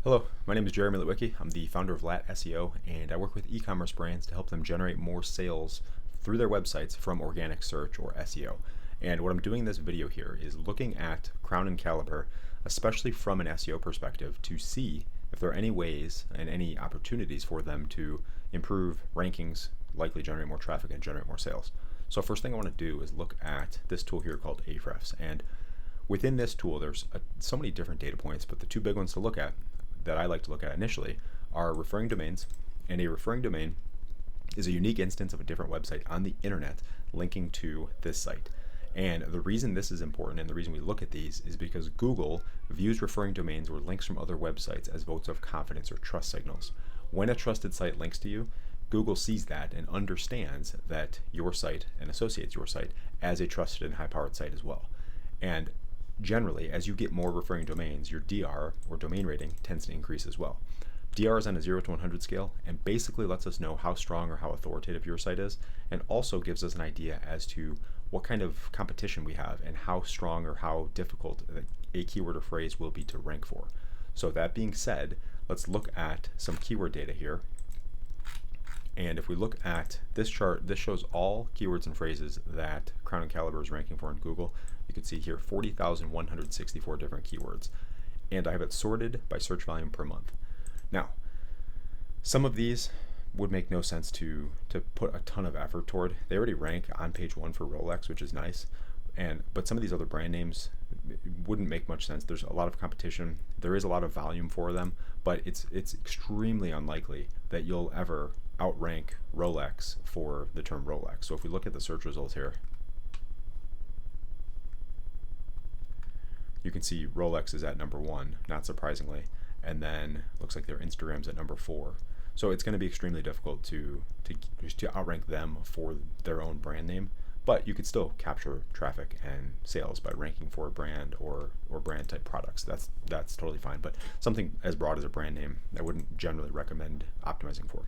Hello, my name is Jeremy Litwicki. I'm the founder of LATT SEO, and I work with e-commerce brands to help them generate more sales through their websites from organic search or SEO. And what I'm doing in this video here is looking at Crown and Caliber, especially from an SEO perspective, to see if there are any ways and any opportunities for them to improve rankings, likely generate more traffic and generate more sales. So first thing I want to do is look at this tool here called Ahrefs. And within this tool, there's so many different data points, but the two big ones to look at that I like to look at initially are referring domains. And a referring domain is a unique instance of a different website on the internet linking to this site. And the reason this is important and the reason we look at these is because Google views referring domains or links from other websites as votes of confidence or trust signals. When a trusted site links to you, Google sees that and understands that your site and associates your site as a trusted and high-powered site as well. And generally, as you get more referring domains, your DR, or domain rating, tends to increase as well. DR is on a 0 to 100 scale and basically lets us know how strong or how authoritative your site is, and also gives us an idea as to what kind of competition we have and how strong or how difficult a keyword or phrase will be to rank for. So that being said, let's look at some keyword data here. And if we look at this chart, this shows all keywords and phrases that Crown and Caliber is ranking for in Google. You can see here 40,164 different keywords. And I have it sorted by search volume per month. Now, some of these would make no sense to put a ton of effort toward. They already rank on page 1 for Rolex, which is nice. But some of these other brand names wouldn't make much sense. There's a lot of competition. There is a lot of volume for them, but it's extremely unlikely that you'll ever outrank Rolex for the term Rolex. So if we look at the search results here, you can see Rolex is at number 1, not surprisingly, and then looks like their Instagram's at number 4. So it's going to be extremely difficult to outrank them for their own brand name, but you could still capture traffic and sales by ranking for a brand or brand type products. That's totally fine, but something as broad as a brand name, I wouldn't generally recommend optimizing for.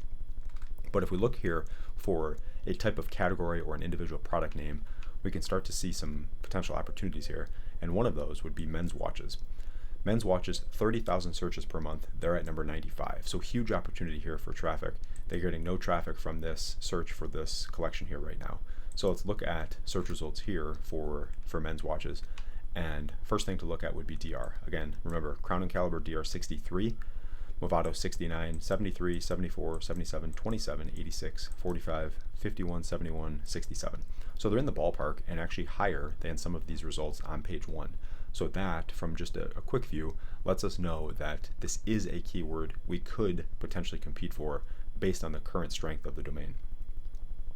But if we look here for a type of category or an individual product name, we can start to see some potential opportunities here. And one of those would be men's watches. Men's watches, 30,000 searches per month. They're at number 95. So huge opportunity here for traffic. They're getting no traffic from this search for this collection here right now. So let's look at search results here for men's watches. And first thing to look at would be DR. Again, remember, Crown and Caliber DR 63, Movado 69, 73, 74, 77, 27, 86, 45, 51, 71, 67. So they're in the ballpark and actually higher than some of these results on page 1. So that, from just a quick view, lets us know that this is a keyword we could potentially compete for based on the current strength of the domain.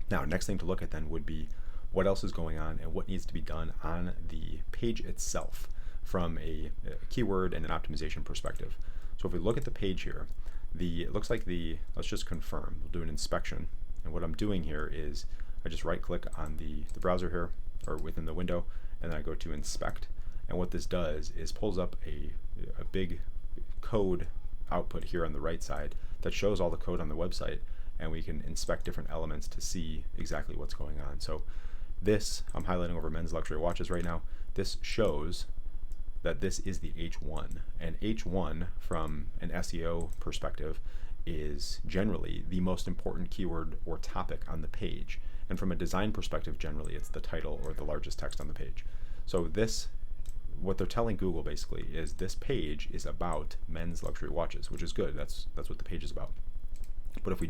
Now, next thing to look at then would be what else is going on and what needs to be done on the page itself from a keyword and an optimization perspective. So if we look at the page here, it looks like let's just confirm. We'll do an inspection. And what I'm doing here is I just right click on the browser here, or within the window, and then I go to inspect. And what this does is pulls up a big code output here on the right side that shows all the code on the website, and we can inspect different elements to see exactly what's going on. So this, I'm highlighting over men's luxury watches right now. This shows that this is the H1, and H1 from an SEO perspective is generally the most important keyword or topic on the page, and from a design perspective, generally it's the title or the largest text on the page. So this, what they're telling Google basically is this page is about men's luxury watches, which is good. That's what the page is about. But if we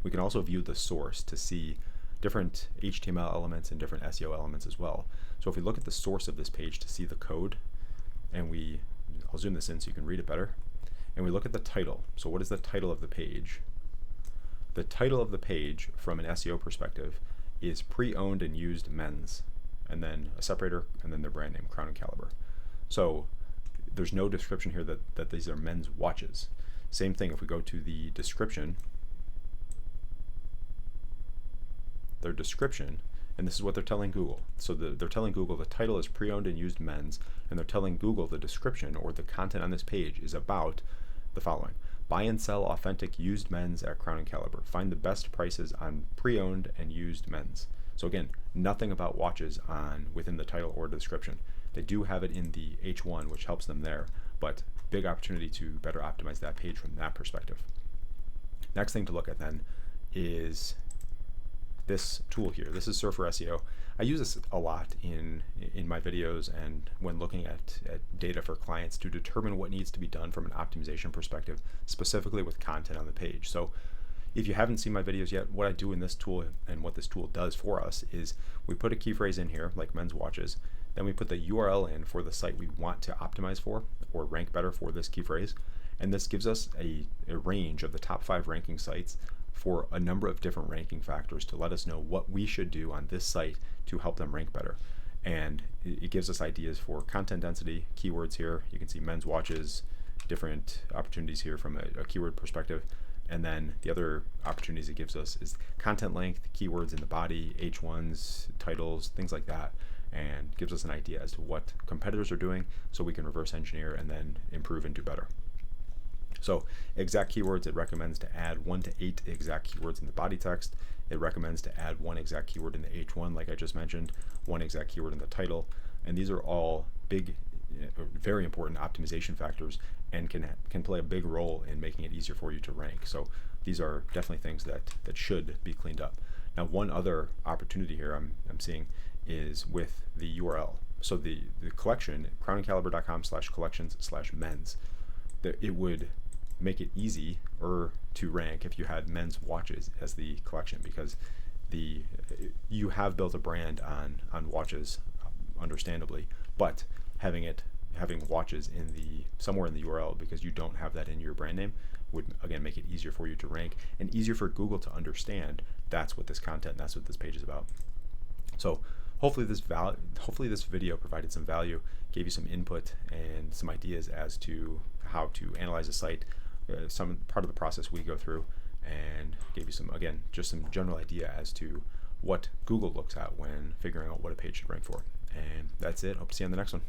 we can also view the source to see different HTML elements and different SEO elements as well. So if we look at the source of this page to see the code, and I'll zoom this in so you can read it better, and we look at the title. So what is the title of the page? The title of the page from an SEO perspective is pre-owned and used men's, and then a separator, and then their brand name, Crown and Caliber. So there's no description here that these are men's watches. Same thing if we go to the description, their description, and this is what they're telling Google. So they're telling Google the title is pre-owned and used men's, and they're telling Google the description or the content on this page is about the following: buy and sell authentic used men's at Crown and Caliber. Find the best prices on pre-owned and used men's. So again, nothing about watches within the title or description. They do have it in the H1, which helps them there, but big opportunity to better optimize that page from that perspective. Next thing to look at then is this tool here. This is Surfer SEO. I use this a lot in my videos and when looking at data for clients to determine what needs to be done from an optimization perspective, specifically with content on the page. So if you haven't seen my videos yet, what I do in this tool and what this tool does for us is we put a key phrase in here, like men's watches, then we put the URL in for the site we want to optimize for or rank better for this key phrase, and this gives us a range of the top 5 ranking sites for a number of different ranking factors to let us know what we should do on this site to help them rank better. And it gives us ideas for content density, keywords here. You can see men's watches, different opportunities here from a keyword perspective. And then the other opportunities it gives us is content length, keywords in the body, H1s, titles, things like that, and gives us an idea as to what competitors are doing so we can reverse engineer and then improve and do better. So exact keywords, it recommends to add 1 to 8 exact keywords in the body text. It recommends to add 1 exact keyword in the H1, like I just mentioned, 1 exact keyword in the title. And these are all big, very important optimization factors and can play a big role in making it easier for you to rank. So these are definitely things that should be cleaned up. Now, one other opportunity here I'm seeing is with the URL. So the collection, crownandcaliber.com/collections/men's, it would make it easy to rank if you had men's watches as the collection, because you have built a brand on watches, understandably, but having watches somewhere in the URL because you don't have that in your brand name would again make it easier for you to rank and easier for Google to understand that's what this page is about. So hopefully this video provided some value, gave you some input and some ideas as to how to analyze a site, some part of the process we go through, and gave you some general idea as to what Google looks at when figuring out what a page should rank for. And that's it. Hope to see you on the next one.